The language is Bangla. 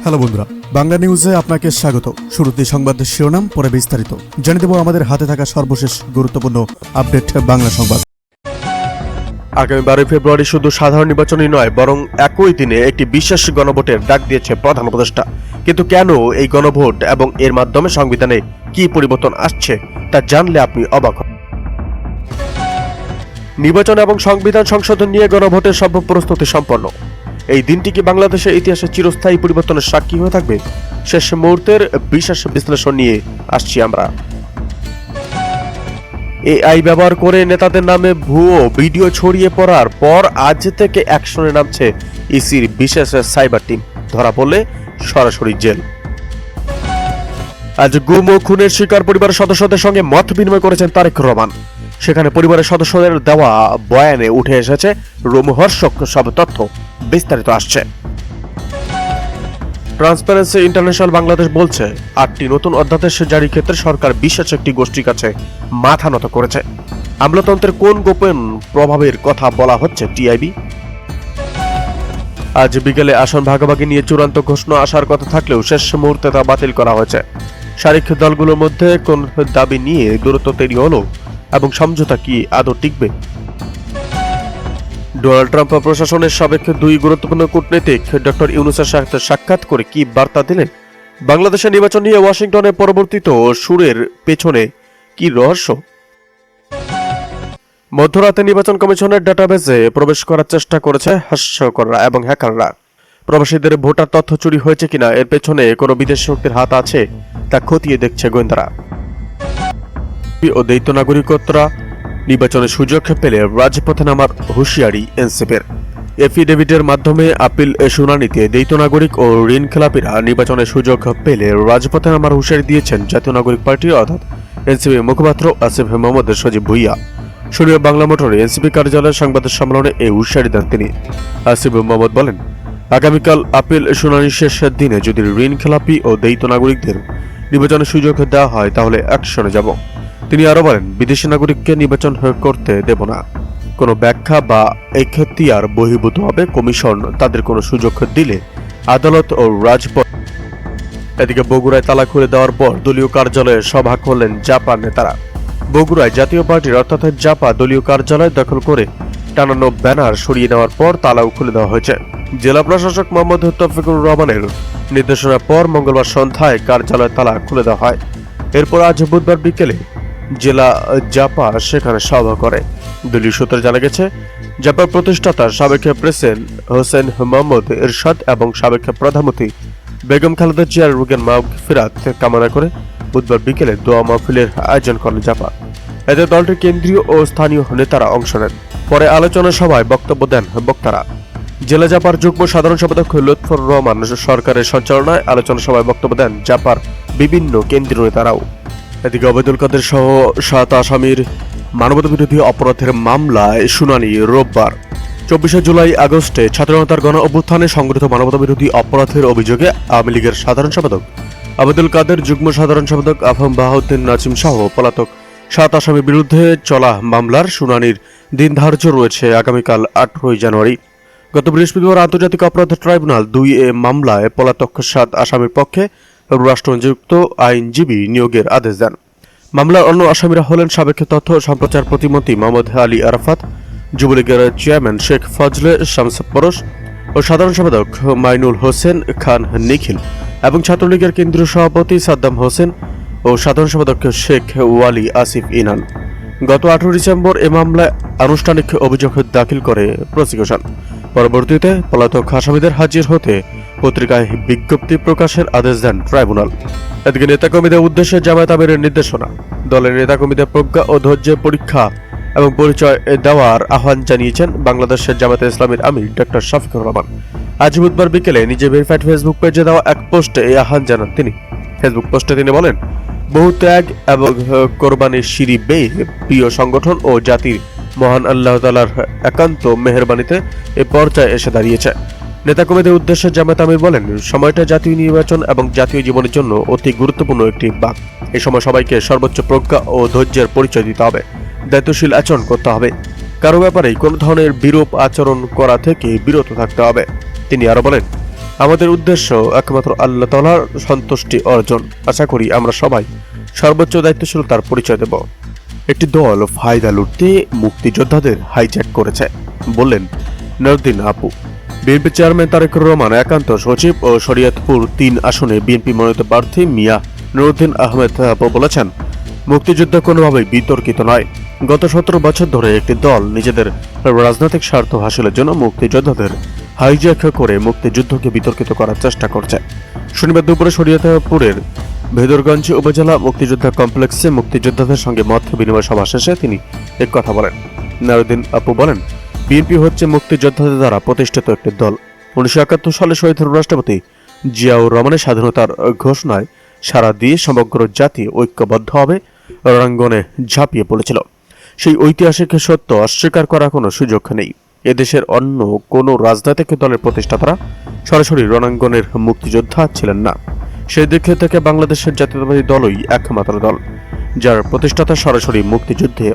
হ্যালো বন্ধুরা, বাংলা নিউজে আপনাকে স্বাগত। শুরুতে সংবাদের শিরোনাম, পরে বিস্তারিত জানিয়ে দেব আমাদের হাতে থাকা সর্বশেষ গুরুত্বপূর্ণ আপডেট বাংলা সংবাদ। আগামী 12 ফেব্রুয়ারি শুধু সাধারণ নির্বাচনই নয়, বরং একই দিনে একটি বিশেষ গণভোটের ডাক দিয়েছে প্রধান উপদেষ্টা। কিন্তু কেন এই গণভোট এবং এর মাধ্যমে সংবিধানে কি পরিবর্তন আসছে তা জানলে আপনি অবাক হবেন। নির্বাচন এবং সংবিধান সংশোধন নিয়ে গণভোটের সব প্রস্তুতি সম্পন্ন। এই দিনটি কি বাংলাদেশের ইতিহাসে চিরস্থায়ী পরিবর্তনের সাক্ষী হয়ে থাকবে? শেষ মুহূর্তের বিশেষ বিশ্লেষণ নিয়ে আসছি আমরা। এআই ব্যবহার করে নেতাদের নামে ভুয়ো ভিডিও ছড়িয়ে পড়ার পর আজ থেকে অ্যাকশনে নামছে ইসির বিশেষ সাইবার টিম। ধরা পড়লে সরাসরি জেল। আজ গুম ও খুনের শিকার পরিবারের সদস্যদের সঙ্গে মত বিনিময় করেছেন তারেক রহমান। সেখানে পরিবারের সদস্যদের দেওয়া বয়ানে উঠে এসেছে রোমহর্ষক সব তথ্য। বিস্তারিত আসছে। ট্রান্সপারেন্সি ইন্টারন্যাশনাল বাংলাদেশ বলছে, 8টি নতুন অধ্যাদেশ জারির ক্ষেত্রে সরকার বিশেষ একটি গোষ্ঠীর কাছে মাথা নত করেছে। আমলাতন্ত্রের কোন গোপন প্রভাবের কথা বলা হচ্ছে টিআইবি? আজ বিকেলে আসন ভাগাভাগি নিয়ে চূড়ান্ত ঘোষণা আসার কথা থাকলেও শেষ মুহূর্তে তা বাতিল করা হয়েছে। শারিক দলগুলোর মধ্যে কোন দাবি নিয়ে দূরত্ব তৈরি হলো এবং সমঝোতা কি আদৌ টিকবে? ডোনাল্ড ট্রাম্প প্রশাসনের সাবেক দুই গুরুত্বপূর্ণ কূটনীতিক ডক্টর ইউনূসের সাথে সাক্ষাৎ করে কি বার্তা দিলেন? বাংলাদেশের নির্বাচন নিয়ে ওয়াশিংটনের পরিবর্তিত সুরের পেছনে কি রহস্য? মধ্যরাতে নির্বাচন কমিশনের ডাটাবেসে প্রবেশ করার চেষ্টা করেছে হাস্যকররা এবং হ্যাকাররা। প্রবাসীদের ভোটার তথ্য চুরি হয়েছে কিনা এর পেছনে কোনো বিদেশি শক্তির হাত আছে তা খতিয়ে দেখছে গোয়েন্দারা। ও দ্বৈত নাগরিকত্বরা নির্বাচনের সুযোগ পেলে রাজপথে নামার হুঁশিয়ারি এনসিপির। এফিডেভিটের মাধ্যমে আপিল শুনানিতে দ্বৈত নাগরিক ও ঋণখেলাপিরা নির্বাচনের সুযোগ পেলে রাজপথে নামার হুঁশিয়ারি দিয়েছেন জাতীয় নাগরিক পার্টি অর্থাৎ এনসিপির মুখপাত্র আসিফ মোহাম্মদ সজীব ভুইয়া। শনিবার বাংলা মোটরে এনসিপি কার্যালয়ের সংবাদ সম্মেলনে এই হুঁশিয়ারি দেন তিনি। আসিফ মোহাম্মদ বলেন, আগামীকাল আপিল শুনানি শেষের দিনে যদি ঋণখেলাপি ও দ্বৈত নাগরিকদের নির্বাচনের সুযোগ দেওয়া হয় তাহলে অ্যাকশনে যাব। তিনি আরো বলেন, বিদেশি নাগরিককে নির্বাচন করতে দেব না। কোনো ব্যাখ্যা বা এখতিয়ার বহির্ভূত হবে। কমিশন তাদের কোনো সুযোগ দিলে আদালত ও রাজপথ। এদিকে বগুড়ায় তালা খুলে দেওয়ার পর দলীয় কার্যালয়ে সভা করলেন জাপা নেতারা। বগুড়ায় জাতীয় পার্টির অর্থাৎ জাপা দলীয় কার্যালয় দখল করে টানানো ব্যানার সরিয়ে নেওয়ার পর তালাও খুলে দেওয়া হয়েছে। জেলা প্রশাসক মোহাম্মদ তৌফিকুর রহমানের নির্দেশনার পর মঙ্গলবার সন্ধ্যায় কার্যালয় তালা খুলে দেওয়া হয়। এরপর আজ বুধবার বিকেলে জেলা জাপা সেখানে সভা করে। দলীয় সূত্রে জানা গেছে, জাপার প্রতিষ্ঠাতা সাবেক প্রেসিডেন্ট হোসেন মোহাম্মদ এরশাদ এবং সাবেক প্রধানমন্ত্রী বেগম খালেদা জিয়ার রোগের মাগফিরাত কামনা করে বুধবার বিকেলে দোয়া মাহফিলের আয়োজন করেন জাপা। এতে দলটির কেন্দ্রীয় ও স্থানীয় নেতারা অংশ নেন। পরে আলোচনা সভায় বক্তব্য দেন বক্তারা। জেলা জাপার যুগ্ম সাধারণ সম্পাদক লুৎফর রহমান সরকারের সঞ্চালনায় আলোচনা সভায় বক্তব্য দেন জাপার বিভিন্ন কেন্দ্রীয় নেতারাও। এদিকে ওবায়দুল কাদের সহ 7 আসামির মানবতাবিরোধী অপরাধের মামলায় শুনানি রোববার। 24 জুলাই আগস্টে ছাত্রজনতার গণ অভ্যুত্থানে সংগঠিত মানবতাবিরোধী অপরাধের অভিযোগে আওয়ামী লীগের সাধারণ সম্পাদক ওবায়দুল কাদের, যুগ্ম সাধারণ সম্পাদক আফম বাহাউদ্দিন নাজিম সহ পলাতক 7 আসামির বিরুদ্ধে চলা মামলার শুনানির দিন ধার্য রয়েছে আগামীকাল 18 জানুয়ারি। গত বৃহস্পতিবার আন্তর্জাতিক অপরাধ ট্রাইব্যুনাল 2 মামলায় পলাতক 7 আসামির পক্ষে রাষ্ট্রনিযুক্ত আইনজীবী নিয়োগের আদেশ দেন। মামলার অন্য আসামিরা হলেন সাবেক তথ্য সম্প্রচার প্রতিমন্ত্রী মোহাম্মদ আলী আরাফাত, যুবলীগের চেয়ারম্যান শেখ ফজলে শামস পরশ ও সাধারণ সম্পাদক মাইনুল হোসেন খান নিখিল এবং ছাত্রলীগের কেন্দ্রীয় সভাপতি সাদ্দাম হোসেন ও সাধারণ সম্পাদক শেখ ওয়ালি আসিফ ইনান। গত 18 ডিসেম্বর এ মামলায় আনুষ্ঠানিক অভিযোগ দাখিল করে প্রসিকিউশন। পরবর্তীতে পলাতক আসামিদের হাজির হতে পত্রিকায় বিজ্ঞপ্তি প্রকাশের আদেশ দেন ট্রাইব্যুনাল। এদিকে নেতাকর্মীদের উদ্দেশ্যে জামায়াত আমিরের নির্দেশনা। দলের নেতাকর্মীদের প্রজ্ঞা ও ধৈর্যের পরীক্ষা এবং পরিচয় দেওয়ার আহ্বান জানিয়েছেন বাংলাদেশের জামায়াতে ইসলামীর আমির ডক্টর শফিকুর রহমান। আজ বুধবার বিকেলে নিজের ভেরিফাইড ফেসবুক পেজে দেওয়া এক পোস্টে এই আহ্বান জানান তিনি। ফেসবুক পোস্টে তিনি বলেন, বহু ত্যাগ এবং কোরবানির সিঁড়ি বেয়ে প্রিয় সংগঠন ও জাতির মহান আল্লাহ তাআলার একান্ত মেহেরবানিতে এ পর্যায়ে এসে দাঁড়িয়েছে। নেতাকর্মীদের উদ্দেশ্যে জামায়াত আমির বলেন, সময়টা জাতীয় নির্বাচন এবং জাতীয় জীবনের জন্য অতি গুরুত্বপূর্ণ একটি বাক। এই সময় সবাইকে সর্বোচ্চ প্রজ্ঞা ও ধৈর্যের পরিচয় দিতে হবে, দায়িত্বশীল আচরণ করতে হবে, কারো ব্যাপারে কোনো ধরনের বিরূপ আচরণ করা থেকে বিরত থাকতে হবে। তিনি আরো বলেন, আমাদের উদ্দেশ্য একমাত্র আল্লাহ তাআলার সন্তুষ্টি অর্জন। আশা করি আমরা সবাই সর্বোচ্চ দায়িত্বশীলতার পরিচয় দেব। একটি দল ফায়দা লুটতে মুক্তিযোদ্ধাদের হাইজ্যাক করেছে বললেন নূরউদ্দিন আপু। বিএনপি চেয়ারম্যান তারেকুর রহমান একান্ত সচিব ও শরীয়তপুর ৩ আসনে বিএনপি মনোনীত প্রার্থী মিয়া নূরউদ্দিন আহমেদ আপু বলেছেন, মুক্তিযুদ্ধ কোনোভাবেই বিতর্কিত নয়। গত ১৭ বছর ধরে একটি দল নিজেদের রাজনৈতিক স্বার্থ হাসিলের জন্য মুক্তিযোদ্ধাদের হাইজ্যাক করে মুক্তিযুদ্ধকে বিতর্কিত করার চেষ্টা করছে। শনিবার দুপুরে শরীয়তপুরের ভেদরগঞ্জ উপজেলা মুক্তিযোদ্ধা কমপ্লেক্সে মুক্তিযোদ্ধাদের সঙ্গে মত বিনিময় সভা শেষে তিনি কথা বলেন। নূরউদ্দিন আপু বলেন, বিএনপি হচ্ছে মুক্তিযোদ্ধাদের দ্বারা প্রতিষ্ঠিত একটি দল। ১৯৭১ সালে শহীদ রাষ্ট্রপতি জিয়াউর রহমানের স্বাধীনতার ঘোষণায় সারা দিয়ে সমগ্র জাতি ঐক্যবদ্ধভাবে রণাঙ্গনে ঝাঁপিয়ে পড়েছিল। সেই ঐতিহাসিক সত্য অস্বীকার করার কোনো সুযোগ নেই। এদেশের অন্য কোনো রাজনৈতিক দলের প্রতিষ্ঠাতারা সরাসরি রণাঙ্গনের মুক্তিযোদ্ধা ছিলেন না। সেই দিক থেকে বাংলাদেশের জাতীয়তাবাদী দলই একমাত্র দল যার প্রতিষ্ঠাতা সরাসরি মুক্তিযুদ্ধে